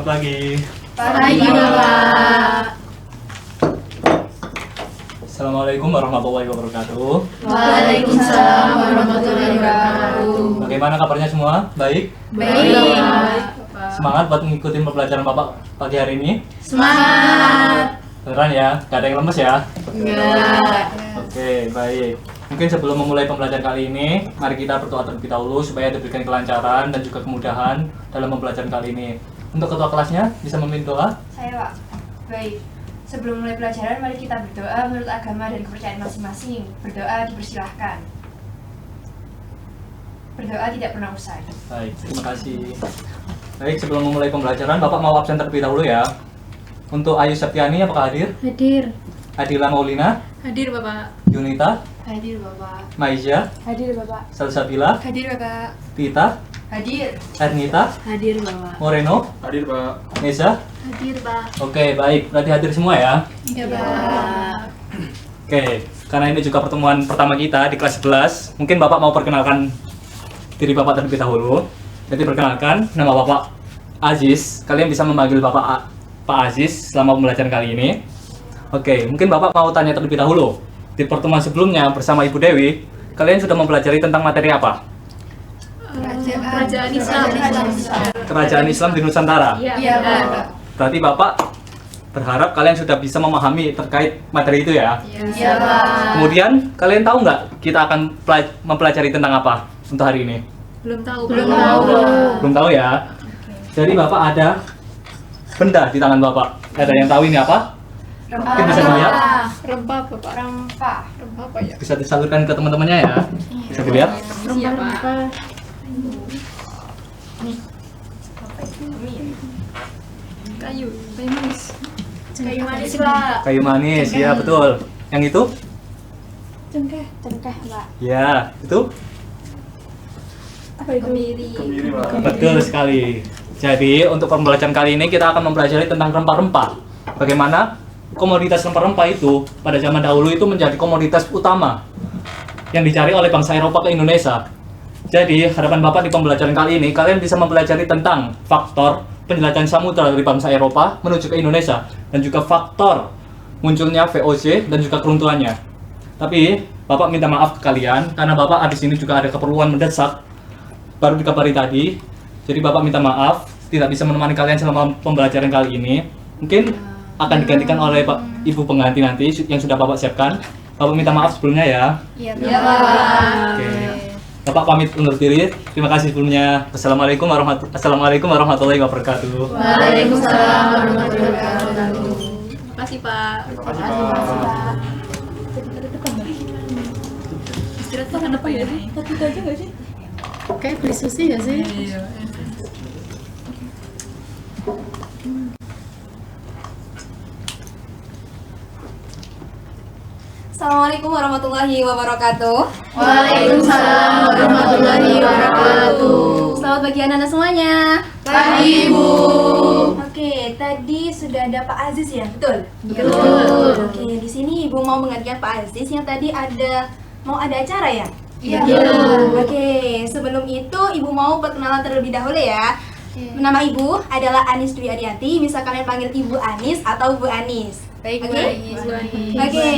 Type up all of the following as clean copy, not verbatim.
Selamat pagi. Pagi, Bapak. Assalamualaikum warahmatullahi wabarakatuh. Waalaikumsalam warahmatullahi wabarakatuh. Bagaimana kabarnya semua? Baik? Baik. Semangat buat mengikuti pembelajaran Bapak pagi hari ini? Semangat. Beneran ya? Gak ada yang lemes ya? Enggak. Oke, baik. Mungkin sebelum memulai pembelajaran kali ini, mari kita berdoa terlebih dahulu supaya diberikan kelancaran dan juga kemudahan dalam pembelajaran kali ini. Untuk ketua kelasnya, bisa memimpin doa? Saya, Pak. Baik. Sebelum mulai pelajaran, mari kita berdoa menurut agama dan kepercayaan masing-masing. Berdoa dipersilahkan. Berdoa tidak pernah usai. Baik, terima kasih. Baik, sebelum memulai pembelajaran, Bapak mau absen terlebih dahulu ya. Untuk Ayu Septiani, apakah hadir? Hadir. Adila Maulina, Hadir, Bapak. Yunita, Hadir, Bapak. Maiza, Hadir, Bapak. Salsabila, Hadir, Bapak. Tita, Hadir. Ernita, Hadir, Bapak. Moreno, Hadir, Pak. Nesa. Hadir, Pak. Oke, baik. Berarti hadir semua ya. Iya, Bapak. Oke, karena ini juga pertemuan pertama kita di kelas 11, mungkin Bapak mau perkenalkan diri Bapak terlebih dahulu. Jadi perkenalkan, nama Bapak Aziz. Kalian bisa memanggil Bapak Pak Aziz selama pembelajaran kali ini. Oke, mungkin Bapak mau tanya terlebih dahulu. Di pertemuan sebelumnya bersama Ibu Dewi, kalian sudah mempelajari tentang materi apa? Kerajaan Islam. Kerajaan Islam di Nusantara. Iya, Bapak. Berarti Bapak berharap kalian sudah bisa memahami terkait materi itu ya. Iya, Pak. Kemudian kalian tahu nggak kita akan mempelajari tentang apa untuk hari ini? Belum tahu. Belum tahu ya. Jadi Bapak ada benda di tangan Bapak. Ada yang tahu ini apa? Mungkin bisa dilihat, Rempah, Bapak. Rempah. Rempah apa ya? bisa disalurkan ke teman-temannya ya. Bisa dilihat. Iya, Pak. Kayu manis. Kayu manis, Pak. Kayu manis, ya betul. Yang itu? Cengkeh, Pak. Ya, itu Apa itu? Kemiri, Pak. betul sekali. Jadi untuk pembelajaran kali ini kita akan mempelajari tentang rempah-rempah. Bagaimana komoditas rempah-rempah itu pada zaman dahulu itu menjadi komoditas utama yang dicari oleh bangsa Eropa ke Indonesia. Jadi harapan Bapak di pembelajaran kali ini kalian bisa mempelajari tentang faktor penjelajahan samudra dari bangsa Eropa menuju ke Indonesia dan juga faktor munculnya VOC dan juga keruntuhannya. Tapi Bapak minta maaf ke kalian karena Bapak habis ini juga ada keperluan mendesak baru dikabari tadi. Jadi Bapak minta maaf tidak bisa menemani kalian selama pembelajaran kali ini. Mungkin akan digantikan oleh Ibu pengganti nanti yang sudah Bapak siapkan. Bapak minta maaf sebelumnya ya. Iya, Pak. Oke. Bapak pamit undur diri. Terima kasih sebelumnya. Assalamualaikum warahmatullahi wabarakatuh. Waalaikumsalam warahmatullahi wabarakatuh. Terima kasih, Pak. Terima kasih, Pak. Istirahat makan apa ya? Itu aja nggak sih? Kayak beli sushi nggak sih? Iya. Assalamualaikum warahmatullahi wabarakatuh. Waalaikumsalam warahmatullahi wabarakatuh. Selamat pagi anak-anak semuanya. Pagi, Bu. Oke, tadi sudah ada Pak Aziz ya, betul? Betul. Oke, di sini Ibu mau menggantikan Pak Aziz yang tadi mau ada acara ya? Iya. Oke, sebelum itu Ibu mau perkenalan terlebih dahulu ya. Nama Ibu adalah Anis Dwi Arianti, bisa kalian panggil Ibu Anis atau Bu Anis. Baik, Oke. Bu Anis. Oke,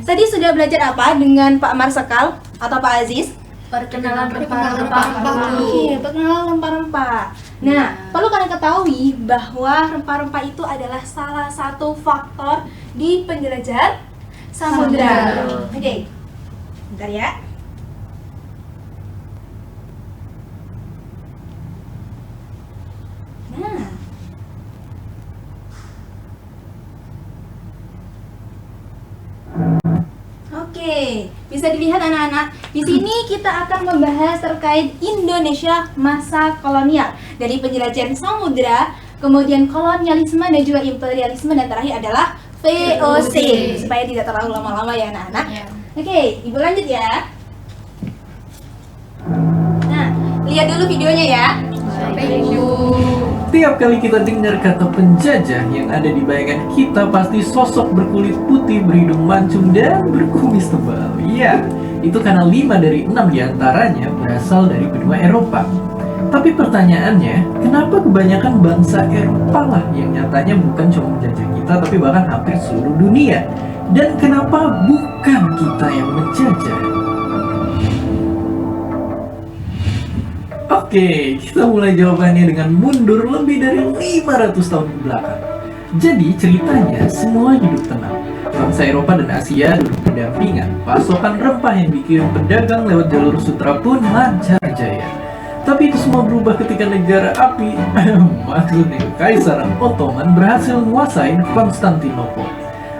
tadi sudah belajar apa dengan Pak Marsekal atau Pak Aziz? Perkenalan rempah-rempah. Oke, perkenalan rempah-rempah. Nah, perlu kalian ketahui bahwa rempah-rempah itu adalah salah satu faktor di penjelajahan samudra. Oke, bentar ya. Nah, oke, bisa dilihat anak-anak. Di sini kita akan membahas terkait Indonesia masa kolonial dari penjelajahan samudra, kemudian kolonialisme dan juga imperialisme, dan terakhir adalah VOC. Supaya tidak terlalu lama-lama ya anak-anak. Oke, Ibu lanjut ya. Nah, lihat dulu videonya ya. Tiap kali kita dengar kata penjajah, yang ada di bayangan kita pasti sosok berkulit putih, berhidung mancung, dan berkumis tebal. Iya, itu karena 5 dari 6 diantaranya berasal dari benua Eropa. Tapi pertanyaannya, kenapa kebanyakan bangsa Eropa lah yang nyatanya bukan cuma menjajah kita, tapi bahkan hampir seluruh dunia? Dan kenapa bukan kita yang menjajah? Oke, kita mulai jawabannya dengan mundur lebih dari 500 tahun ke belakang. Jadi ceritanya semua hidup tenang. Bangsa Eropa dan Asia duduk berdampingan. Pasokan rempah yang dikirim pedagang lewat jalur sutra pun lancar jaya. Tapi itu semua berubah ketika negara api, maksudnya Kekaisaran Ottoman berhasil menguasai Konstantinopel.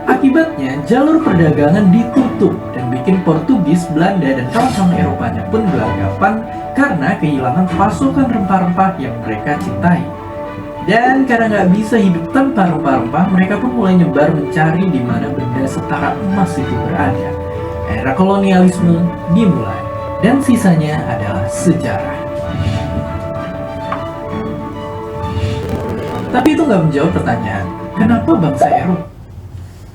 Akibatnya jalur perdagangan ditutup dan bikin Portugis, Belanda, dan kawasan Eropanya pun gelagapan karena kehilangan pasokan rempah-rempah yang mereka cintai. Dan karena nggak bisa hidup tanpa rempah-rempah, mereka pun mulai nyebar mencari di mana benda setara emas itu berada. Era kolonialisme dimulai, dan sisanya adalah sejarah. Tapi itu nggak menjawab pertanyaan, kenapa bangsa Eropa?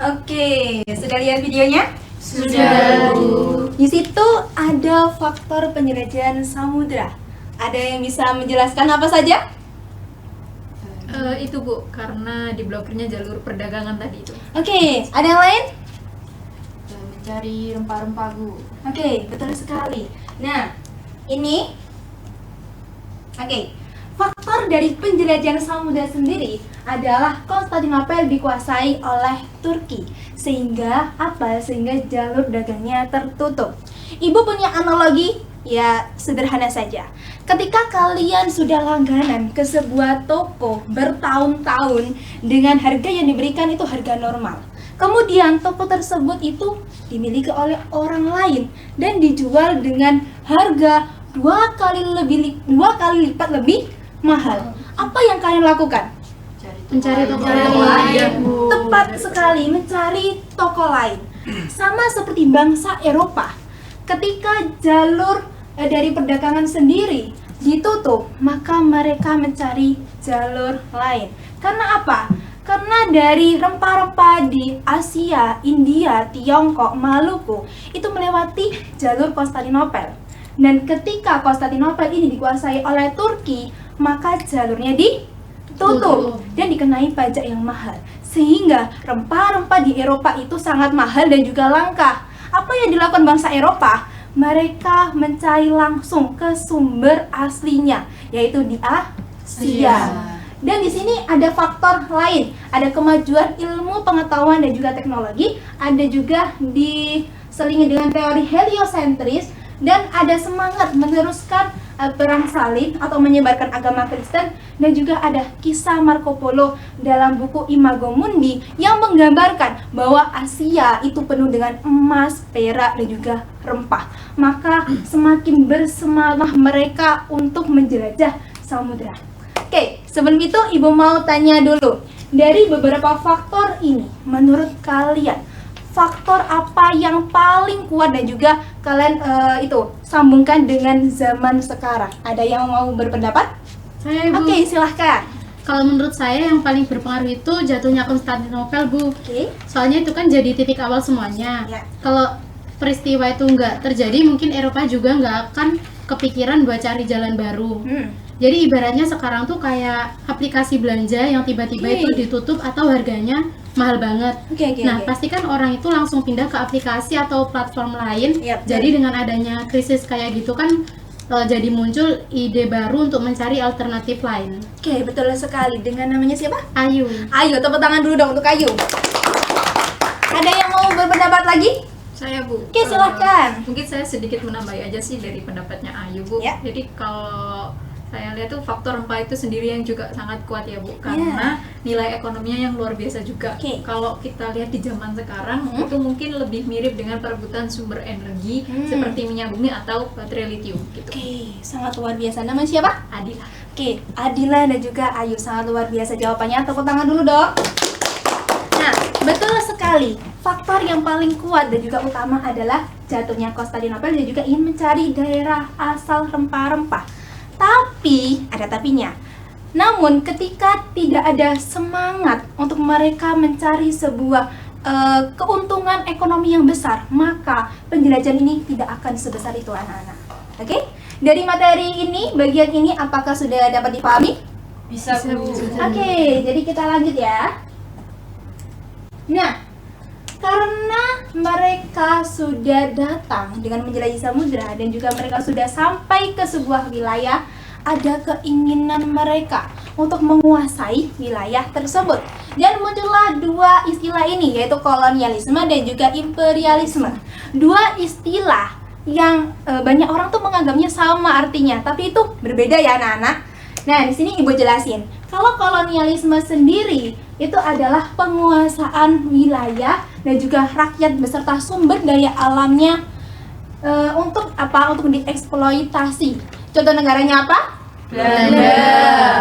Oke, sudah lihat videonya? Sudah, Bu. Di situ ada faktor penjelajahan samudra. Ada yang bisa menjelaskan apa saja? Itu Bu, karena diblokirnya jalur perdagangan tadi itu. Oke, ada yang lain? Mencari rempah-rempah Bu. Oke, betul sekali. Nah, ini faktor dari penjelajahan samudra sendiri adalah Konstantinopel dikuasai oleh Turki. Sehingga apa? Sehingga jalur dagangnya tertutup. Ibu punya analogi? Ya, sederhana saja. Ketika kalian sudah langganan ke sebuah toko bertahun-tahun dengan harga yang diberikan itu harga normal. Kemudian toko tersebut itu dimiliki oleh orang lain dan dijual dengan harga dua kali lipat lebih mahal. Apa yang kalian lakukan? Mencari toko lain. Tepat sekali, mencari toko lain. Sama seperti bangsa Eropa. Ketika jalur dari perdagangan sendiri ditutup, maka mereka mencari jalur lain. Karena apa? Karena dari rempah-rempah di Asia, India, Tiongkok, Maluku itu melewati jalur Konstantinopel. Dan ketika Konstantinopel ini dikuasai oleh Turki, maka jalurnya ditutup dan dikenai pajak yang mahal. Sehingga rempah-rempah di Eropa itu sangat mahal dan juga langka. Apa yang dilakukan bangsa Eropa? Mereka mencari langsung ke sumber aslinya, yaitu di Asia. Dan di sini ada faktor lain, ada kemajuan ilmu pengetahuan dan juga teknologi, ada juga diselingi dengan teori heliosentris, dan ada semangat meneruskan perang salib atau menyebarkan agama Kristen, dan juga ada kisah Marco Polo dalam buku Imago Mundi yang menggambarkan bahwa Asia itu penuh dengan emas, perak, dan juga rempah. Maka semakin bersemangat mereka untuk menjelajah samudra. Oke, sebelum itu Ibu mau tanya dulu, dari beberapa faktor ini menurut kalian faktor apa yang paling kuat dan juga kalian sambungkan dengan zaman sekarang? Ada yang mau berpendapat? Saya, Bu. Oke, silahkan. Kalau menurut saya yang paling berpengaruh itu jatuhnya Konstantinopel, Bu. Oke. Soalnya itu kan jadi titik awal semuanya. Ya. Kalau peristiwa itu nggak terjadi, mungkin Eropa juga nggak akan kepikiran buat cari jalan baru. Jadi ibaratnya sekarang tuh kayak aplikasi belanja yang tiba-tiba itu ditutup atau harganya mahal banget. Nah, pasti kan orang itu langsung pindah ke aplikasi atau platform lain. Jadi dengan adanya krisis kayak gitu kan jadi muncul ide baru untuk mencari alternatif lain. Oke, betul sekali. Dengan namanya siapa? Ayu. Ayu, tepuk tangan dulu dong untuk Ayu. Ada yang mau berpendapat lagi? Saya Bu. Oke, silahkan. Mungkin saya sedikit menambahi aja sih dari pendapatnya Ayu Bu. Ya. Jadi kalau saya lihat tuh faktor rempah itu sendiri yang juga sangat kuat ya Bu, karena nilai ekonominya yang luar biasa juga. Kalau kita lihat di zaman sekarang itu mungkin lebih mirip dengan perebutan sumber energi seperti minyak bumi atau baterai litium gitu. Oke, sangat luar biasa. Namanya siapa? Adila. Oke, Adila dan juga Ayu, sangat luar biasa jawabannya. Tepuk tangan dulu dong. Nah, betul sekali. Faktor yang paling kuat dan juga utama adalah jatuhnya Konstantinopel dan juga ingin mencari daerah asal rempah-rempah. Tapi, ada tapinya. Namun, ketika tidak ada semangat untuk mereka mencari sebuah keuntungan ekonomi yang besar, maka penjelajahan ini tidak akan sebesar itu, anak-anak. Oke? Dari materi ini, bagian ini apakah sudah dapat dipahami? Bisa, Bu. Oke, jadi kita lanjut ya. Nah, karena mereka sudah datang dengan menjelajahi samudra dan juga mereka sudah sampai ke sebuah wilayah, ada keinginan mereka untuk menguasai wilayah tersebut. Dan muncullah dua istilah ini, yaitu kolonialisme dan juga imperialisme. Dua istilah yang banyak orang tuh menganggapnya sama artinya, tapi itu berbeda ya anak-anak. Nah, di sini Ibu jelasin. Kalau kolonialisme sendiri itu adalah penguasaan wilayah dan juga rakyat beserta sumber daya alamnya untuk apa? Untuk dieksploitasi. Contoh negaranya apa? Belanda.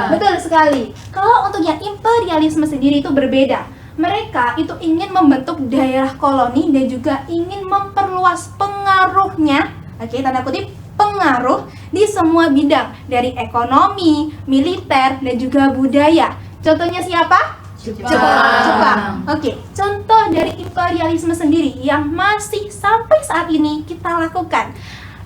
Betul sekali. Kalau untuk yang imperialisme sendiri itu berbeda. Mereka itu ingin membentuk daerah koloni dan juga ingin memperluas pengaruhnya, oke, tanda kutip pengaruh di semua bidang dari ekonomi, militer dan juga budaya. Contohnya siapa? Jepang. Oke, contoh dari imperialisme sendiri yang masih sampai saat ini kita lakukan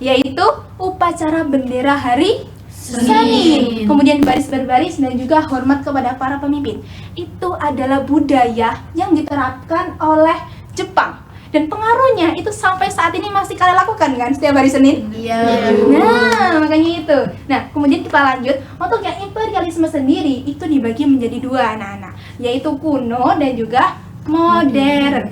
yaitu upacara bendera hari Senin, kemudian baris berbaris dan juga hormat kepada para pemimpin. Itu adalah budaya yang diterapkan oleh Jepang dan pengaruhnya itu sampai saat ini masih kalian lakukan kan setiap hari Senin? Iya. Nah, makanya itu. Nah, kemudian kita lanjut untuk yang imperialisme sendiri itu dibagi menjadi dua anak-anak, yaitu kuno dan juga modern.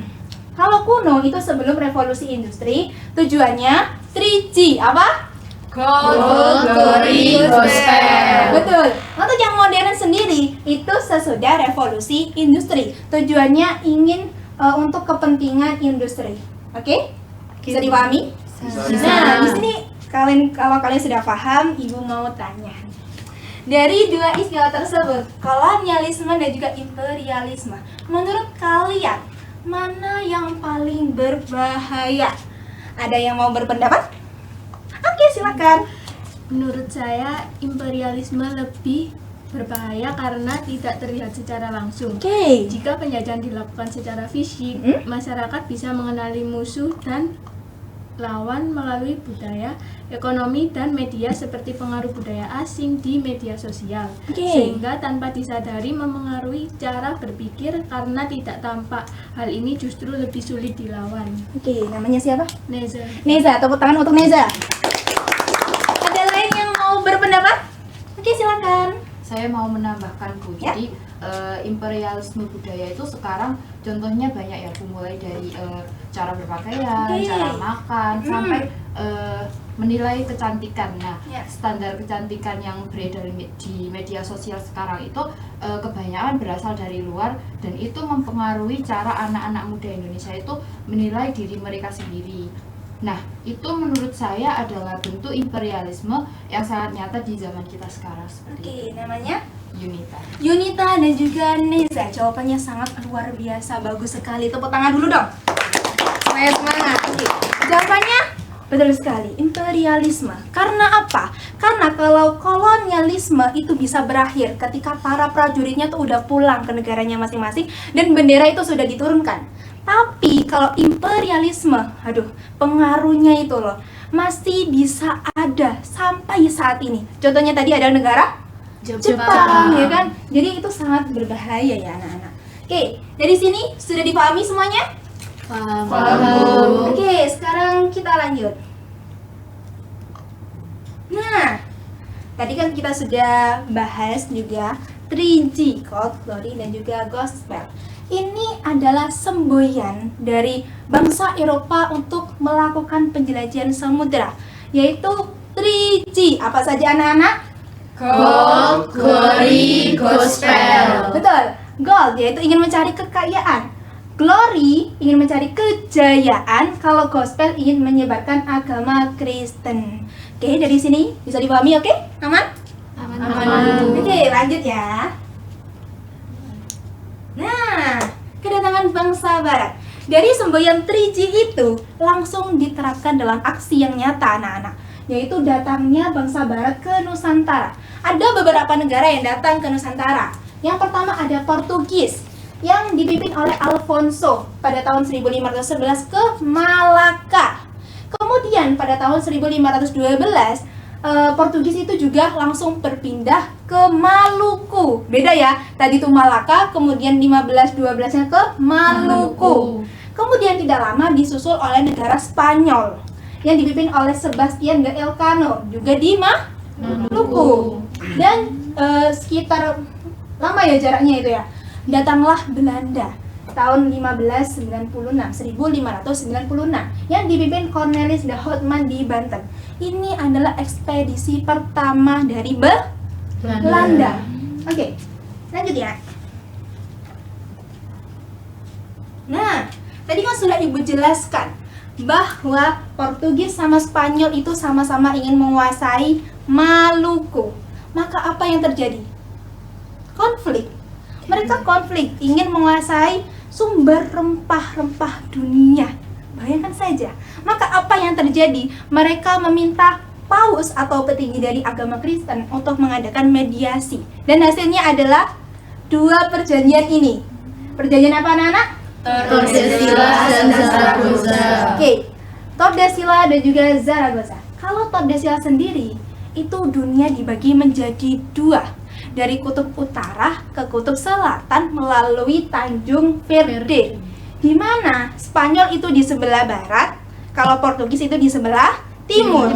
Kalau kuno itu sebelum revolusi industri, tujuannya 3G apa? Gold, Glory, Gospel. Betul. Untuk yang modern sendiri itu sesudah revolusi industri. Tujuannya ingin untuk kepentingan industri. Oke? Bisa dipahami? Nah, di sini kalau kalian sudah paham, Ibu mau tanya. Dari dua istilah tersebut, kolonialisme dan juga imperialisme, menurut kalian mana yang paling berbahaya? Ada yang mau berpendapat? Oke, silakan. Menurut saya imperialisme lebih berbahaya karena tidak terlihat secara langsung. Oke. Jika penjajahan dilakukan secara fisik, masyarakat bisa mengenali musuh dan lawan melalui budaya, ekonomi, dan media seperti pengaruh budaya asing di media sosial. Sehingga tanpa disadari memengaruhi cara berpikir karena tidak tampak. Hal ini justru lebih sulit dilawan. Oke, namanya siapa? Neza. Neza, tepuk tangan untuk Neza. Ada lain yang mau berpendapat? Oke, silakan. Saya mau menambahkan Bu, jadi imperialisme budaya itu sekarang contohnya banyak ya Bu, mulai dari cara berpakaian, cara makan, sampai menilai kecantikan. Nah, standar kecantikan yang beredar di media sosial sekarang itu kebanyakan berasal dari luar dan itu mempengaruhi cara anak-anak muda Indonesia itu menilai diri mereka sendiri. Nah, itu menurut saya adalah bentuk imperialisme yang sangat nyata di zaman kita sekarang. Oke, namanya? Yunita. Yunita dan juga Neza, jawabannya sangat luar biasa, bagus sekali. Tepuk tangan dulu dong. Supaya semangat. Oke. Jawabannya betul sekali, imperialisme. Karena apa? Karena kalau kolonialisme itu bisa berakhir ketika para prajuritnya tuh udah pulang ke negaranya masing-masing dan bendera itu sudah diturunkan. Tapi kalau imperialisme, pengaruhnya itu loh masih bisa ada sampai saat ini. Contohnya tadi ada negara Jepang, ya kan? Jadi itu sangat berbahaya ya anak-anak. Oke, dari sini sudah dipahami semuanya? Paham. Oke, sekarang kita lanjut. Nah, tadi kan kita sudah bahas juga 3G, Gold, Glory, dan juga Gospel. Ini adalah semboyan dari bangsa Eropa untuk melakukan penjelajahan samudera, yaitu 3G. Apa saja anak-anak? Gold, Glory, Gospel. Betul. Gold yaitu ingin mencari kekayaan. Glory ingin mencari kejayaan. Kalau Gospel ingin menyebarkan agama Kristen. Oke, dari sini bisa dipahami, oke? Aman? Aman. Oke, lanjut ya. Nah, kedatangan bangsa Barat. Dari semboyan 3G itu langsung diterapkan dalam aksi yang nyata anak-anak, yaitu datangnya bangsa Barat ke Nusantara. Ada beberapa negara yang datang ke Nusantara. Yang pertama ada Portugis yang dipimpin oleh Alfonso pada tahun 1511 ke Malaka. Kemudian pada tahun 1512 Portugis itu juga langsung berpindah ke Maluku. Beda ya, tadi itu Malaka, kemudian 1512-nya ke Maluku. Kemudian tidak lama disusul oleh negara Spanyol yang dipimpin oleh Sebastian de Elcano, juga di Maluku. Dan sekitar lama ya jaraknya itu ya, datanglah Belanda tahun 1596 yang dipimpin Cornelis de Houtman di Banten. Ini adalah ekspedisi pertama dari Belanda. Oke, lanjut ya. Nah, tadi kan sudah Ibu jelaskan bahwa Portugis sama Spanyol itu sama-sama ingin menguasai Maluku. Maka apa yang terjadi? Konflik. Mereka konflik, ingin menguasai sumber rempah-rempah dunia. Bayangkan saja. Maka apa yang terjadi? Mereka meminta paus atau petinggi dari agama Kristen untuk mengadakan mediasi. Dan hasilnya adalah 2 perjanjian ini. Perjanjian apa anak-anak? Tordesillas dan Zaragoza. Oke, Tordesillas dan juga Zaragoza. Kalau Tordesillas sendiri, itu dunia dibagi menjadi 2. Dari kutub utara ke kutub selatan melalui Tanjung Verde, di mana Spanyol itu di sebelah barat, kalau Portugis itu di sebelah timur.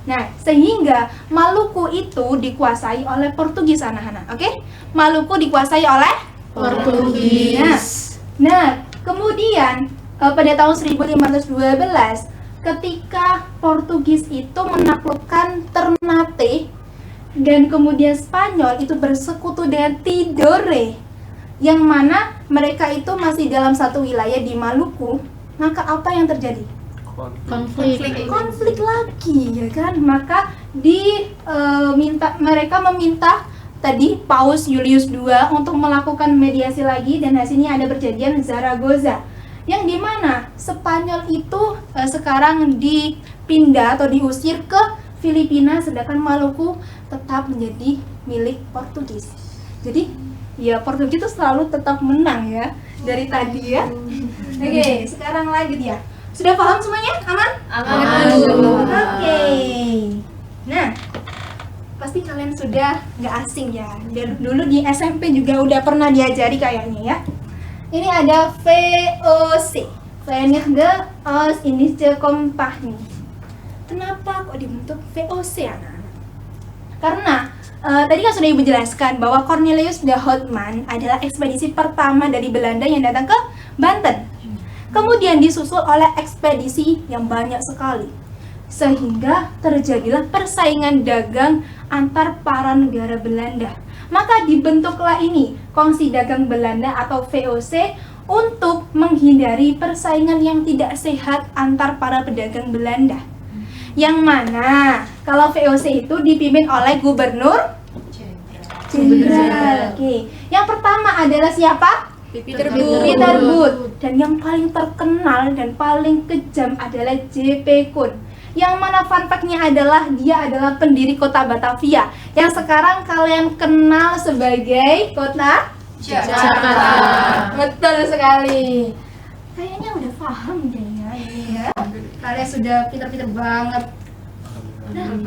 Nah, sehingga Maluku itu dikuasai oleh Portugis anak-anak. Oke? Maluku dikuasai oleh Portugis. Nah, kemudian pada tahun 1512 ketika Portugis itu menaklukkan Ternate dan kemudian Spanyol itu bersekutu dengan Tidore, yang mana mereka itu masih dalam satu wilayah di Maluku, maka apa yang terjadi? Konflik lagi, ya kan? Maka mereka meminta tadi Paus Julius II untuk melakukan mediasi lagi, dan hasilnya ada perjanjian Zaragoza, yang dimana Spanyol itu sekarang dipindah atau diusir ke Filipina, sedangkan Maluku tetap menjadi milik Portugis. Jadi ya Portugis itu selalu tetap menang ya dari tadi ya. Oke, sekarang lanjut ya. Sudah paham semuanya? Aman? Aman. Oke. Nah, pasti kalian sudah nggak asing ya. Dulu di SMP juga udah pernah diajari kayaknya ya. Ini ada VOC, Verenigde Oost-Indische Compagnie. Kenapa kok dibentuk VOC anak-anak? Karena tadi kan sudah Ibu jelaskan bahwa Cornelis de Houtman adalah ekspedisi pertama dari Belanda yang datang ke Banten. Kemudian disusul oleh ekspedisi yang banyak sekali. Sehingga terjadilah persaingan dagang antar para negara Belanda. Maka dibentuklah ini Kongsi Dagang Belanda atau VOC untuk menghindari persaingan yang tidak sehat antar para pedagang Belanda. Yang mana kalau VOC itu dipimpin oleh Gubernur Jenderal. Oke. Yang pertama adalah siapa? Peter Booth. Dan yang paling terkenal dan paling kejam adalah J.P. Koen. Yang mana fun fact-nya adalah dia adalah pendiri kota Batavia yang sekarang kalian kenal sebagai kota Jakarta. Betul sekali. Kayaknya udah paham deh ya ini ya. Kalian sudah pintar-pintar banget. Nah,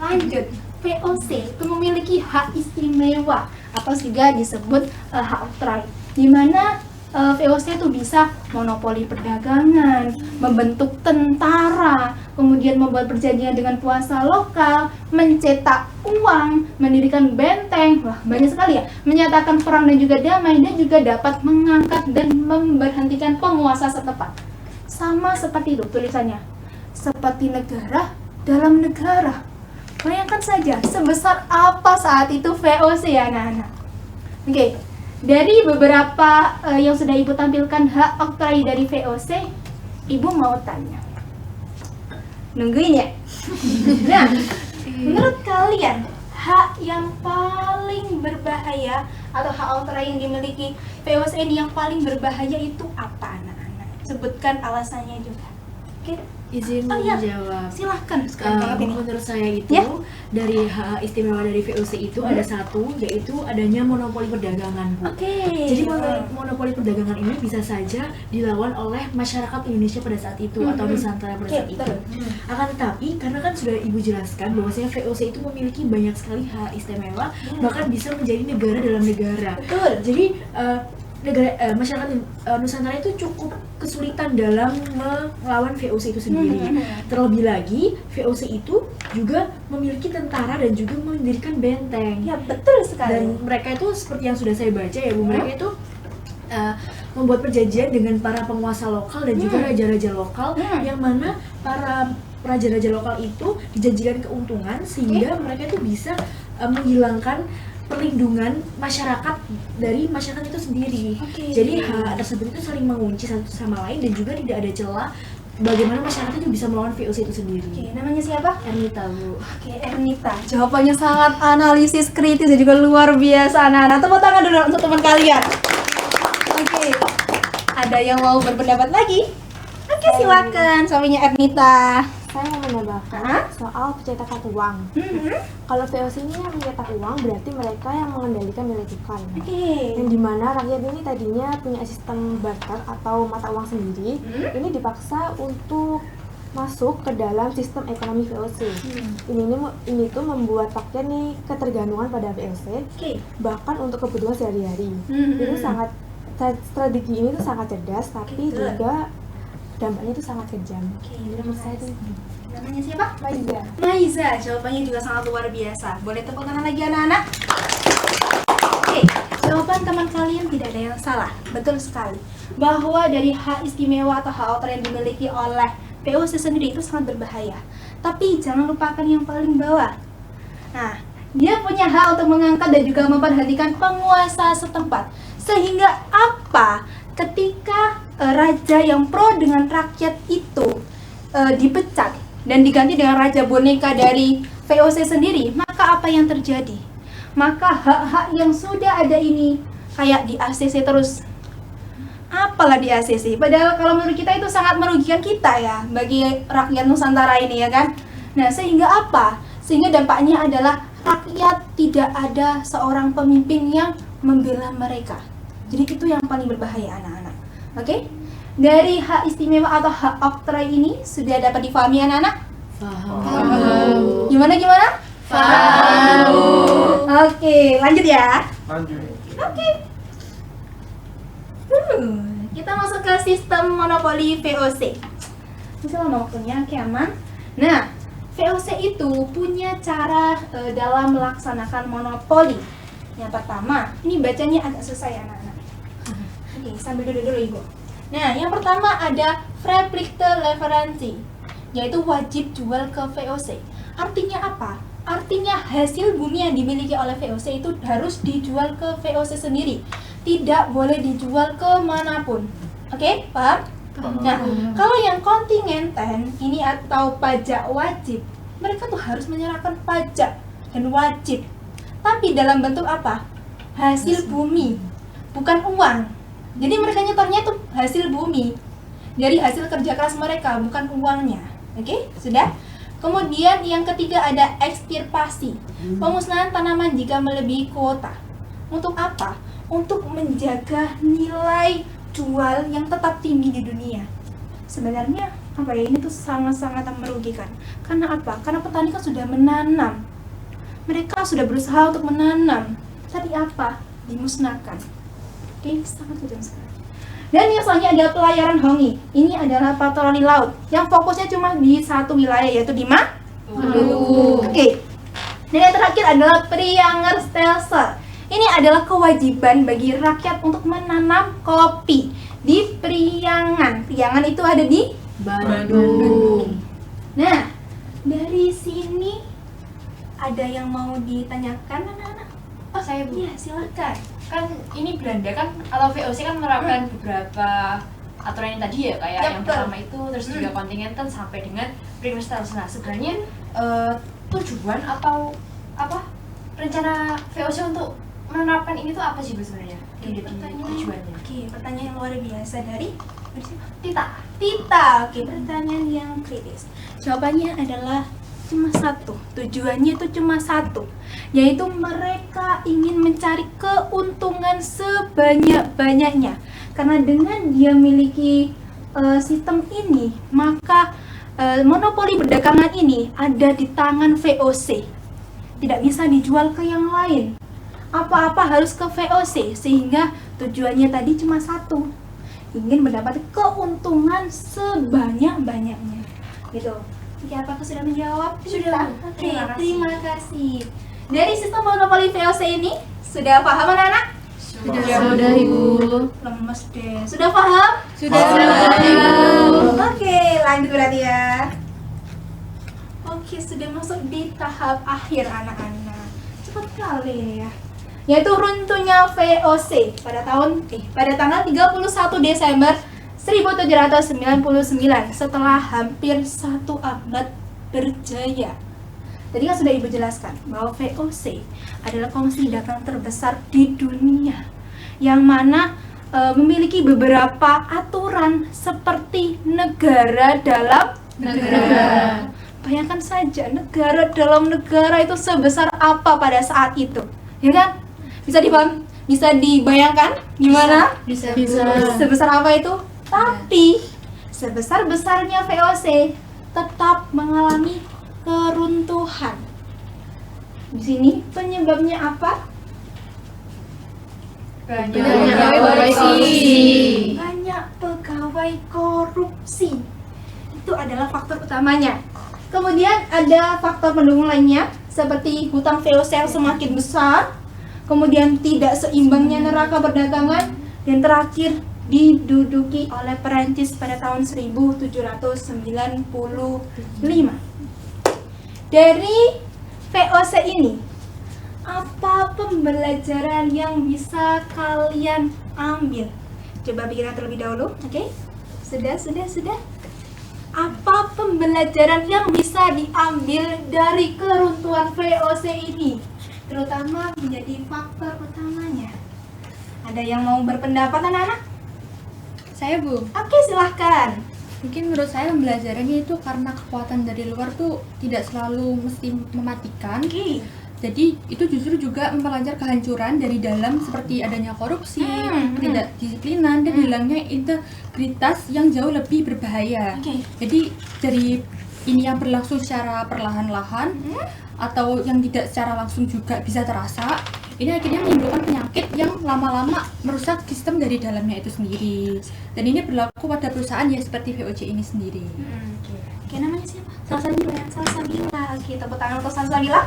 lanjut. VOC itu memiliki hak istimewa atau juga disebut hak oktroy, di mana VOC itu bisa monopoli perdagangan, membentuk tentara, kemudian membuat perjanjian dengan puasa lokal, mencetak uang, mendirikan benteng, wah banyak sekali ya, menyatakan perang dan juga damai, dan juga dapat mengangkat dan memberhentikan penguasa setempat. Sama seperti itu tulisannya, seperti negara dalam negara. Bayangkan saja sebesar apa saat itu VOC ya anak-anak. Oke. Dari beberapa yang sudah Ibu tampilkan hak oktroy dari VOC, Ibu mau tanya. Nungguin ya? Nah, menurut kalian hak yang paling berbahaya atau hak oktroy yang dimiliki VOC ini yang paling berbahaya itu apa anak-anak? Sebutkan alasannya juga. Oke. Izin iya. menjawab. Silahkan sekarang banget ini. Menurut saya itu Ya. dari hak istimewa dari VOC itu ada satu, yaitu adanya monopoli perdagangan, Bu. Oke. Jadi monopoli perdagangan ini bisa saja dilawan oleh masyarakat Indonesia pada saat itu atau Nusantara pada Oke, saat itu. betul. Akan tetapi karena kan sudah Ibu jelaskan bahwasanya VOC itu memiliki banyak sekali hak istimewa, bahkan bisa menjadi negara dalam negara. Betul. Jadi masyarakat Nusantara itu cukup kesulitan dalam melawan VOC itu sendiri. Terlebih lagi VOC itu juga memiliki tentara dan juga mendirikan benteng. Ya, betul sekali. Dan mereka itu seperti yang sudah saya baca ya Bu, mereka itu membuat perjanjian dengan para penguasa lokal dan juga raja-raja lokal, yang mana para raja-raja lokal itu dijanjikan keuntungan sehingga mereka itu bisa menghilangkan perlindungan masyarakat dari masyarakat itu sendiri. Jadi hak tersebut itu saling mengunci satu sama lain dan juga tidak ada celah bagaimana masyarakat itu bisa melawan VOC itu sendiri. Oke, namanya siapa? Ernita, Bu. Oke, Ernita. Jawabannya sangat analisis kritis dan juga luar biasa, anak-anak. Tepuk tangan dulu untuk teman kalian. Oke, ada yang mau berpendapat lagi? Oke, silakan suaminya Ernita. Saya mau menambahkan soal pencetakan uang. Kalau VOC ini yang mencetak uang berarti mereka yang mengendalikan nilai tukar. Yang dimana rakyat ini tadinya punya sistem barter atau mata uang sendiri, ini dipaksa untuk masuk ke dalam sistem ekonomi VOC. Ini tuh membuat rakyat nih ketergantungan pada VOC, bahkan untuk kebutuhan sehari-hari. Itu sangat strategi ini tuh sangat cerdas, tapi juga dampaknya itu sangat kejam. Menurut saya itu. Namanya siapa? Maiza. Maiza, jawabannya juga sangat luar biasa. Boleh tepuk tangan lagi anak-anak? Oke, jawaban teman kalian tidak ada yang salah. Betul sekali. Bahwa dari hak istimewa atau hak otor yang dimiliki oleh VOC sendiri itu sangat berbahaya. Tapi jangan lupakan yang paling bawah. Nah, dia punya hak untuk mengangkat dan juga memperhatikan penguasa setempat. Sehingga apa? Ketika raja yang pro dengan rakyat itu dipecat dan diganti dengan raja boneka dari VOC sendiri, maka apa yang terjadi? Maka hak-hak yang sudah ada ini kayak di ACC terus. Apalah di ACC? Padahal kalau menurut kita itu sangat merugikan kita ya, bagi rakyat Nusantara ini ya kan. Nah, sehingga apa? Sehingga dampaknya adalah rakyat tidak ada seorang pemimpin yang membela mereka. Jadi itu yang paling berbahaya anak-anak. Oke? Dari hak istimewa atau hak oktroy ini sudah dapat difahami anak-anak? Paham. Gimana? Paham. Oke, lanjut ya. Lanjut. Oke. Kita masuk ke sistem monopoli VOC. Ini lama waktunya, oke aman. Nah, VOC itu punya cara dalam melaksanakan monopoli. Yang pertama, ini bacanya agak susah ya anak-anak. Oke, sambil dulu Ibu. Nah, yang pertama ada Verpflichtleverantie, yaitu wajib jual ke VOC. Artinya apa? Artinya hasil bumi yang dimiliki oleh VOC itu harus dijual ke VOC sendiri. Tidak boleh dijual ke manapun. Oke, paham? Nah, kalau yang kontingenten ini atau pajak wajib, mereka tuh harus menyerahkan pajak dan wajib. Tapi dalam bentuk apa? Hasil bumi, bukan uang. Jadi mereka nyetornya itu hasil bumi dari hasil kerja keras mereka, bukan uangnya. Oke, sudah? Kemudian yang ketiga ada ekstirpasi, pemusnahan tanaman jika melebihi kuota. Untuk apa? Untuk menjaga nilai jual yang tetap tinggi di dunia. Sebenarnya apa ya, ini tuh sangat-sangat merugikan. Karena apa? Karena petani kan sudah menanam. Mereka sudah berusaha untuk menanam. Tapi apa? Dimusnahkan. Oke, sangat kejam sekali. Dan yang selanjutnya ada pelayaran hongi. Ini adalah patroli laut yang fokusnya cuma di satu wilayah, yaitu di Maluku. Oke. Dan yang terakhir adalah Priangerstelsel. Ini adalah kewajiban bagi rakyat untuk menanam kopi di Priangan. Priangan itu ada di Bandung. Nah, dari sini ada yang mau ditanyakan anak-anak? Oh, saya Bu. Iya, silakan. Kan ini Belanda kan atau VOC kan menerapkan beberapa aturan yang tadi ya, kayak Ya, yang betul. pertama itu terus juga kontingenten sampai dengan Priangerstelsel. Nah, sebenarnya tujuan atau apa rencana VOC untuk menerapkan ini tuh apa sih Bu sebenarnya? Yang jadi tujuannya? Oke, pertanyaan yang luar biasa dari Tita. Tita, oke, pertanyaan yang kritis. Jawabannya adalah cuma satu. Tujuannya itu cuma satu, yaitu mereka ingin mencari keuntungan sebanyak-banyaknya. Karena dengan dia memiliki sistem ini, maka monopoli perdagangan ini ada di tangan VOC. Tidak bisa dijual ke yang lain. Apa-apa harus ke VOC, sehingga tujuannya tadi cuma satu, ingin mendapat keuntungan sebanyak-banyaknya. Gitu. Oke, apakah sudah menjawab? Sudah. Oke, terima kasih. Dari sistem monopoli VOC ini, sudah paham anak-anak? Sudah Ibu. Lemes deh. Sudah paham? Sudah. Oke, lanjut berarti ya. Oke, sudah masuk di tahap akhir anak-anak. Cepat kali ya. Yaitu runtuhnya VOC pada tanggal 31 Desember 1799 setelah hampir 1 abad berjaya. Tadi kan sudah Ibu jelaskan bahwa VOC adalah kongsi dagang terbesar di dunia, yang mana memiliki beberapa aturan seperti negara dalam negara. Bayangkan saja, negara dalam negara itu sebesar apa pada saat itu, ya kan? Bisa dibayangkan gimana? Bisa. Sebesar apa itu? Tapi sebesar-besarnya VOC tetap mengalami keruntuhan. Di sini penyebabnya apa? Banyak pegawai korupsi. Itu adalah faktor utamanya. Kemudian ada faktor pendukung lainnya seperti hutang VOC yang semakin besar, kemudian tidak seimbangnya neraca perdagangan, dan terakhir diduduki oleh Perancis pada tahun 1795. Dari VOC ini, apa pembelajaran yang bisa kalian ambil? Coba pikirkan terlebih dahulu, oke? Sudah. Apa pembelajaran yang bisa diambil dari keruntuhan VOC ini? Terutama menjadi faktor utamanya. Ada yang mau berpendapat anak-anak? Saya Bu, Oke, silahkan. mungkin menurut saya pembelajarannya itu karena kekuatan dari luar tuh tidak selalu mesti mematikan. Oke. Jadi itu justru juga memperlancar kehancuran dari dalam, seperti adanya korupsi, ketidakdisiplinan, dan hilangnya integritas yang jauh lebih berbahaya. Oke. Jadi dari ini yang berlangsung secara perlahan-lahan atau yang tidak secara langsung juga bisa terasa, ini akhirnya menimbulkan penyakit yang lama-lama merusak sistem dari dalamnya itu sendiri. Dan ini berlaku pada perusahaan ya seperti VOC ini sendiri. Oke, namanya siapa? Salsabila. Oke, tepuk tangan untuk Salsabila.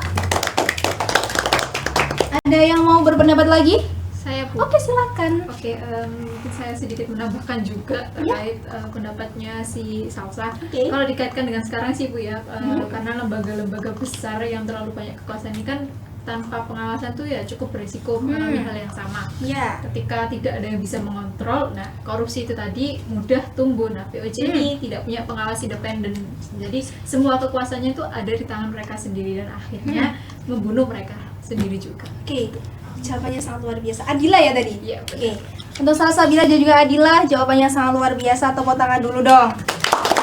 Ada yang mau berpendapat lagi? Saya Bu. Oke, silakan. Oke, mungkin saya sedikit menambahkan juga terkait pendapatnya si Salsa. Oke. Kalau dikaitkan dengan sekarang sih Bu ya, karena lembaga-lembaga besar yang terlalu banyak kekuasaan ini kan tanpa pengawasan tuh ya cukup berisiko mengalami hal yang sama. Ya. Ketika tidak ada yang bisa mengontrol, nah korupsi itu tadi mudah tumbuh. Nah VOC ini tidak punya pengawas independen, jadi semua kekuasaannya itu ada di tangan mereka sendiri dan akhirnya membunuh mereka sendiri juga. Oke, jawabannya sangat luar biasa. Adila ya tadi? Iya, benar. Oke, untuk Salsabila dan juga Adila, jawabannya sangat luar biasa. Tepuk tangan dulu dong.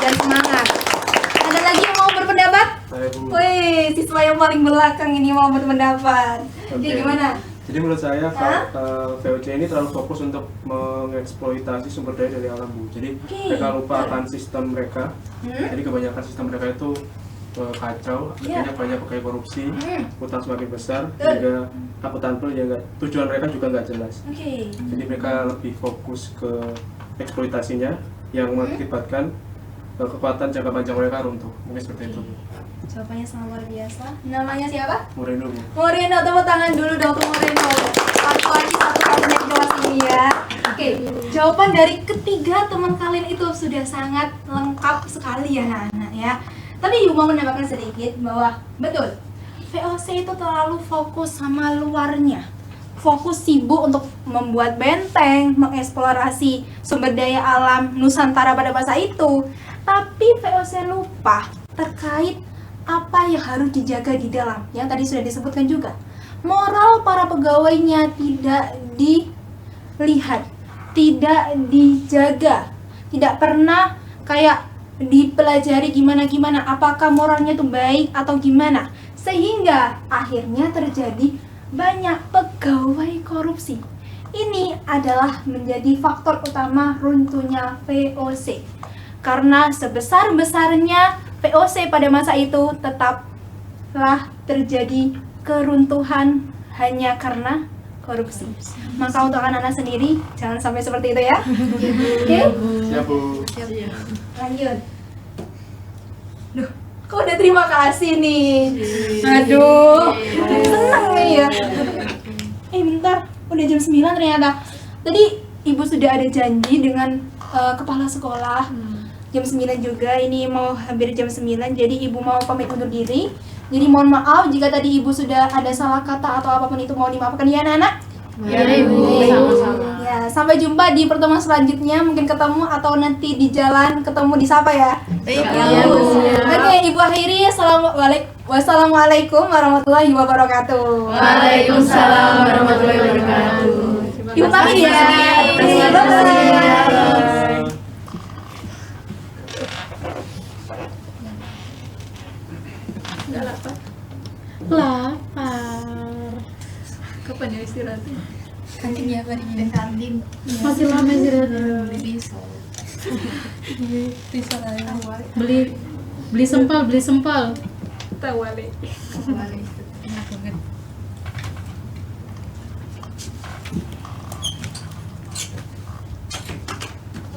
Dan semangat. Ada lagi yang mau berpendapat? Saya Bu. Wih, siswa yang paling belakang ini mau berpendapat. Oke, gimana? Jadi menurut saya VOC ini terlalu fokus untuk mengeksploitasi sumber daya dari alam Bu. Jadi mereka lupa akan sistem mereka. Jadi kebanyakan sistem mereka itu kacau, akhirnya banyak pegawai korupsi, utang semakin besar, sehingga akuntabel ya tujuan mereka juga nggak jelas. Jadi mereka lebih fokus ke eksploitasinya yang mengakibatkan kekuatan jangka panjang mereka runtuh. Mungkin seperti itu. Jawabannya sangat luar biasa. Namanya siapa? Moreno Bu. Moreno, tepuk tangan dulu dong untuk Moreno. Satu lagi kabinet kelas ini ya. Oke, jawaban dari ketiga teman kalian itu sudah sangat lengkap sekali ya anak-anak ya. Tapi Ibu mau menambahkan sedikit bahwa betul, VOC itu terlalu fokus sama luarnya. Fokus sibuk untuk membuat benteng, mengeksplorasi sumber daya alam Nusantara pada masa itu. Tapi VOC lupa terkait apa yang harus dijaga di dalam. Yang tadi sudah disebutkan juga. Moral para pegawainya tidak dilihat, tidak dijaga, tidak pernah kayak dipelajari gimana apakah moralnya tuh baik atau gimana, sehingga akhirnya terjadi banyak pegawai korupsi. Ini adalah menjadi faktor utama runtuhnya VOC. Karena sebesar-besarnya VOC pada masa itu tetaplah terjadi keruntuhan hanya karena korupsi. Maka untuk anak-anak sendiri jangan sampai seperti itu ya. Oke? Siap, Bu. Lanjut. Duh, kok udah terima kasih nih. Aduh, seneng nih ya. Bentar, udah jam 9 ternyata. Tadi Ibu sudah ada janji dengan kepala sekolah. Jam 9 juga, ini mau hampir jam 9, jadi Ibu mau pamit undur diri. Jadi mohon maaf jika tadi Ibu sudah ada salah kata atau apapun itu mau dimaafkan ya anak-anak. Ya, Ibu. Sama-sama. Ya, sampai jumpa di pertemuan selanjutnya, mungkin ketemu atau nanti di jalan ketemu di Sapa ya. Iya, Bu. Oke, Ibu akhiri. Wassalamualaikum warahmatullahi wabarakatuh. Waalaikumsalam warahmatullahi wabarakatuh. Ibu pamit ya. Bye-bye. Lapar. Kapan ya istirahatnya? Kantin ya hari ini. Kantin. Masih lama istirahatnya. Bisa lah ya. Beli sempal. Tawale.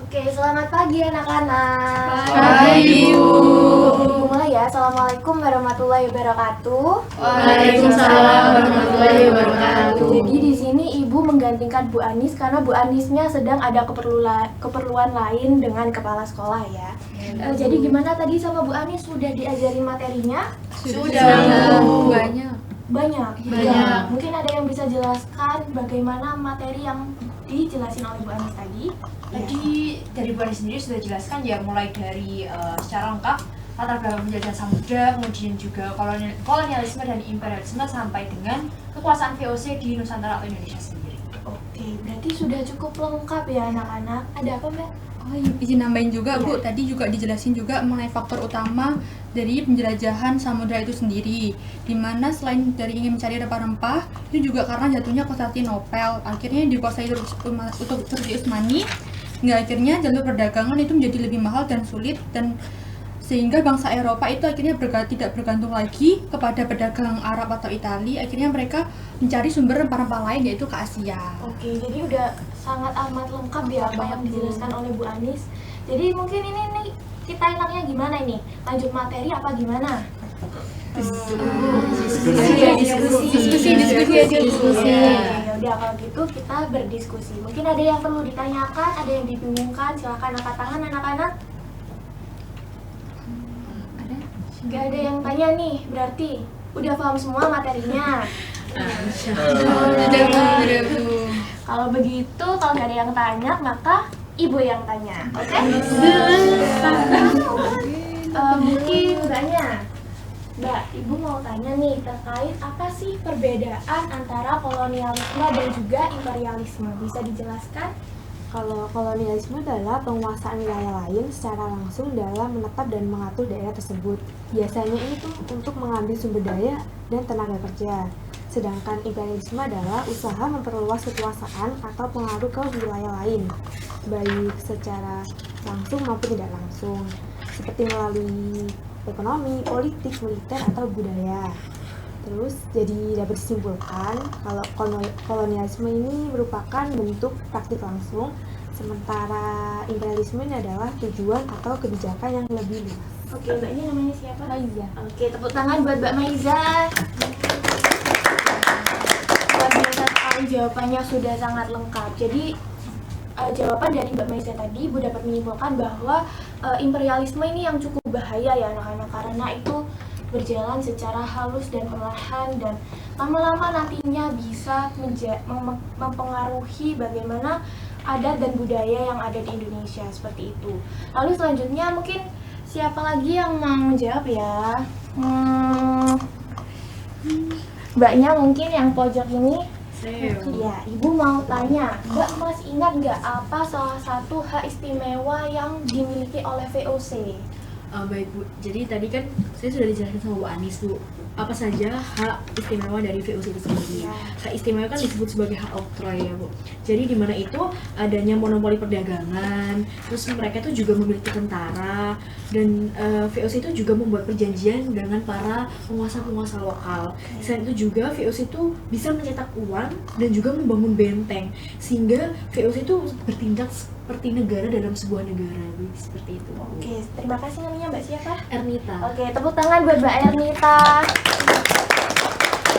Oke, selamat pagi anak-anak. Pagi, Bu. Mulai ya. Assalamualaikum warahmatullahi wabarakatuh. Waalaikumsalam warahmatullahi wabarakatuh. Jadi di sini Ibu menggantikan Bu Anis karena Bu Anisnya sedang ada keperluan lain dengan kepala sekolah ya. Jadi gimana tadi sama Bu Anis, sudah diajarin materinya? Sudah. Banyak. Ya, mungkin ada yang bisa jelaskan bagaimana materi yang dijelasin oleh Bu Anis tadi? Tadi dari Bu Anis sendiri sudah jelaskan ya, mulai dari secara lengkap latar belakang penjajahan samudra, kemudian juga kolonialisme dan imperialisme sampai dengan kekuasaan VOC di Nusantara atau Indonesia sendiri. Oke, berarti sudah cukup lengkap ya anak-anak. Ada apa, Mbak? Oh, izin nambahin juga, Bu. Tadi juga dijelasin juga mengenai faktor utama dari penjelajahan samudra itu sendiri. Dimana selain dari ingin mencari rempah-rempah, itu juga karena jatuhnya Konstantinopel. Akhirnya dikuasai Turki Utsmani. Nggak, akhirnya jalur perdagangan itu menjadi lebih mahal dan sulit, dan sehingga bangsa Eropa itu akhirnya tidak bergantung lagi kepada pedagang Arab atau Italia. Akhirnya mereka mencari sumber rempah-rempah lain, yaitu ke Asia. Oke, jadi udah sangat amat lengkap ya apa yang dijelaskan oleh Bu Anis. Jadi mungkin ini nih kita enaknya gimana ini? Lanjut materi apa gimana? Diskusi. Ya udah, kalau gitu kita berdiskusi. Mungkin ada yang perlu ditanyakan, ada yang dibingungkan. Silakan angkat tangan anak-anak. Gak ada yang tanya nih, berarti udah paham semua materinya. Kalau begitu, kalau nggak ada yang tanya, maka Ibu yang tanya, oke? Mungkin Mbak, Ibu mau tanya nih terkait apa sih perbedaan antara kolonialisme dan juga imperialisme? Bisa dijelaskan? Kalau kolonialisme adalah penguasaan wilayah lain secara langsung dalam menetap dan mengatur daerah tersebut. Biasanya ini tuh untuk mengambil sumber daya dan tenaga kerja. Sedangkan imperialisme adalah usaha memperluas kekuasaan atau pengaruh ke wilayah lain, baik secara langsung maupun tidak langsung, seperti melalui ekonomi, politik, militer, atau budaya. Terus jadi dapat disimpulkan kalau kolonialisme ini merupakan bentuk praktik langsung, sementara imperialisme ini adalah tujuan atau kebijakan yang lebih luas. Oke, Mbaknya namanya siapa? Maiza. Oke, tepuk tangan buat Mbak Maiza. Luar biasa sekali, jawabannya sudah sangat lengkap. Jadi jawaban dari Mbak Maiza tadi, Ibu dapat menyimpulkan bahwa imperialisme ini yang cukup bahaya ya anak-anak, karena itu berjalan secara halus dan perlahan, dan lama-lama nantinya bisa mempengaruhi bagaimana adat dan budaya yang ada di Indonesia, seperti itu. Lalu selanjutnya mungkin siapa lagi yang mau menjawab ya? Mbaknya mungkin yang pojok ini, Ya, Ibu mau tanya, Mbak masih ingat nggak apa salah satu hak istimewa yang dimiliki oleh VOC? Baik Bu, jadi tadi kan saya sudah dijelaskan sama Bu Anis Bu, apa saja hak istimewa dari VOC itu sendiri. Hak istimewa kan disebut sebagai hak oktroy ya Bu. Jadi di mana itu adanya monopoli perdagangan, terus mereka itu juga memiliki tentara, dan VOC itu juga membuat perjanjian dengan para penguasa-penguasa lokal. Selain itu juga VOC itu bisa mencetak uang dan juga membangun benteng, sehingga VOC itu bertindak seperti negara dalam sebuah negara, Bu. Seperti itu. Oke, terima kasih. Namanya Mbak siapa? Ernita. Oke, tepuk tangan buat Mbak Ernita.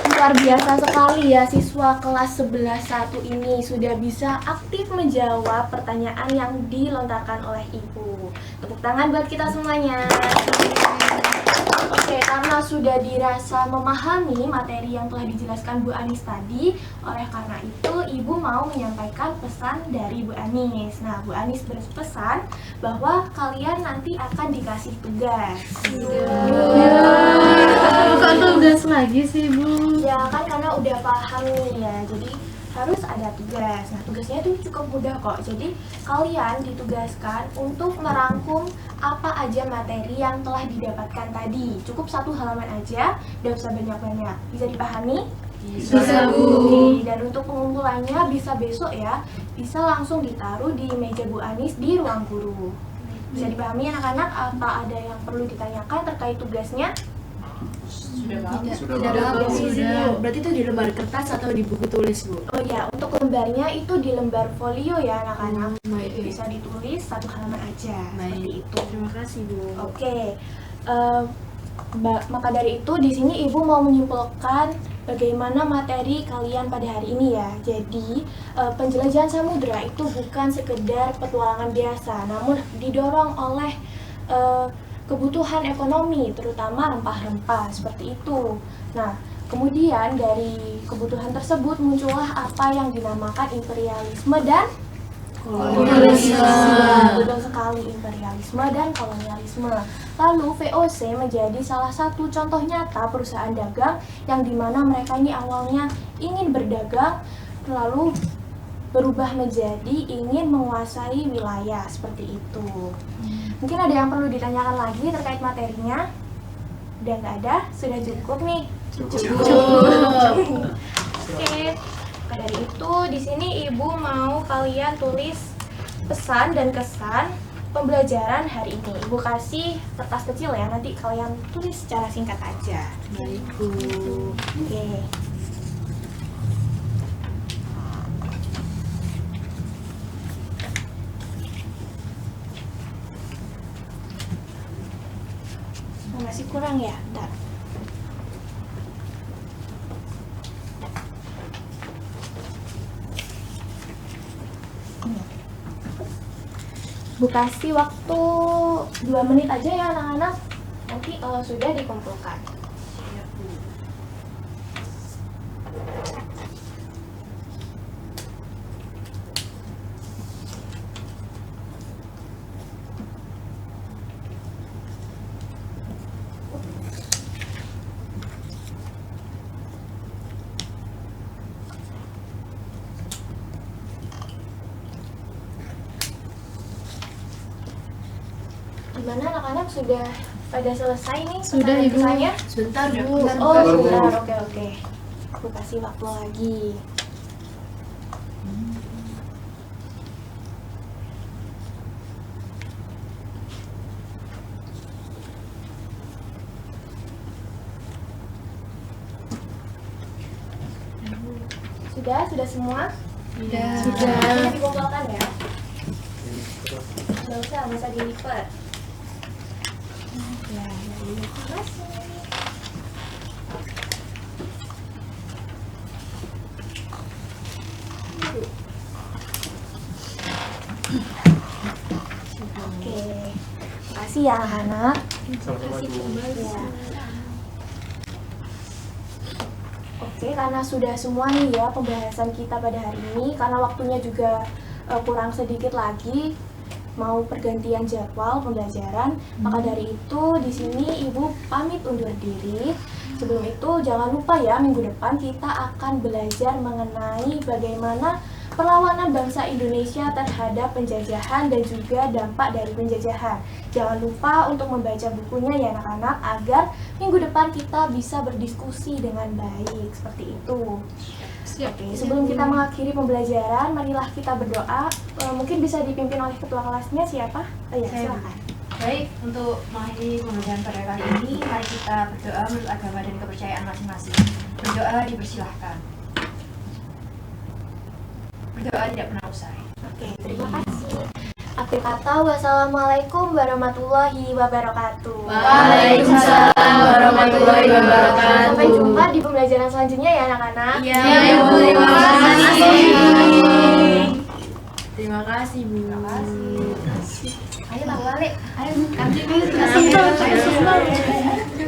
Luar biasa sekali ya, siswa kelas 11-1 ini sudah bisa aktif menjawab pertanyaan yang dilontarkan oleh Ibu. Tepuk tangan buat kita semuanya. Oke, karena sudah dirasa memahami materi yang telah dijelaskan Bu Anis tadi, oleh karena itu Ibu mau menyampaikan pesan dari Bu Anis. Nah, Bu Anis berpesan bahwa kalian nanti akan dikasih tugas. Kok tugas lagi sih, Bu? Ya kan karena udah paham nih ya, jadi harus ada tugas. Nah, tugasnya itu cukup mudah kok. Jadi kalian ditugaskan untuk merangkum apa aja materi yang telah didapatkan tadi. Cukup 1 halaman aja, gak usah banyak-banyak. Bisa dipahami? Bisa, Bu. Oke, dan untuk pengumpulannya bisa besok ya. Bisa langsung ditaruh di meja Bu Anis di ruang guru. Bisa dipahami anak-anak, apa ada yang perlu ditanyakan terkait tugasnya? Sudah. Berarti itu di lembar kertas atau di buku tulis, Bu? Oh ya, untuk lembarnya itu di lembar folio ya anak-anak. Baik. Bisa ditulis 1 halaman aja. Seperti itu. Terima kasih, Bu. Oke. Maka dari itu di sini Ibu mau menyimpulkan bagaimana materi kalian pada hari ini ya. Jadi penjelajahan samudra itu bukan sekedar petualangan biasa, namun didorong oleh kebutuhan ekonomi, terutama rempah-rempah seperti itu. Nah, kemudian dari kebutuhan tersebut muncullah apa yang dinamakan imperialisme dan kolonialisme. Betul sekali, imperialisme dan kolonialisme. Lalu VOC menjadi salah satu contoh nyata perusahaan dagang yang dimana mereka ini awalnya ingin berdagang, lalu berubah menjadi ingin menguasai wilayah seperti itu. Mungkin ada yang perlu ditanyakan lagi terkait materinya? Udah nggak ada? Sudah cukup nih? Cukup. Oke. Maka dari itu di sini Ibu mau kalian tulis pesan dan kesan pembelajaran hari ini. Ibu kasih kertas kecil ya, nanti kalian tulis secara singkat aja. Baik, Bu. Oke. Masih kurang ya? Bentar. Bu kasih waktu 2 menit aja ya anak-anak. Nanti sudah dikumpulkan. Gimana anak-anak, sudah pada selesai nih? Sudah, Ibu. Pesannya? Sebentar, Bu. Oh, sebentar. Oke. Aku kasih waktu lagi. Sudah semua? Sudah. Ini dikumpulkan ya? Nggak usah dilipat. Ya, terima kasih. Oke, makasih ya anak-anak. Sama-sama, Bu. Ya. Oke, karena sudah semua nih ya pembahasan kita pada hari ini, karena waktunya juga kurang sedikit lagi, mau pergantian jadwal pembelajaran, maka dari itu di sini Ibu pamit undur diri. Sebelum itu jangan lupa ya, minggu depan kita akan belajar mengenai bagaimana perlawanan bangsa Indonesia terhadap penjajahan dan juga dampak dari penjajahan. Jangan lupa untuk membaca bukunya ya anak-anak, agar minggu depan kita bisa berdiskusi dengan baik, seperti itu. Oke, sebelum kita mengakhiri pembelajaran, marilah kita berdoa. Mungkin bisa dipimpin oleh ketua kelasnya, siapa? Oh ya, silakan. Baik, untuk mengakhiri pembelajaran pada kali ini, mari kita berdoa menurut agama dan kepercayaan masing-masing. Berdoa dipersilahkan. Berdoa tidak pernah usai. Oke, terima kasih. Akhir kata, wassalamualaikum warahmatullahi wabarakatuh. Waalaikumsalam warahmatullahi wabarakatuh. Sampai jumpa di pembelajaran selanjutnya ya anak-anak. Iya, Bu. Terima kasih. Terima kasih, Bu. Terima kasih. Ayo balik. Ayo. Terima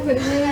kasih.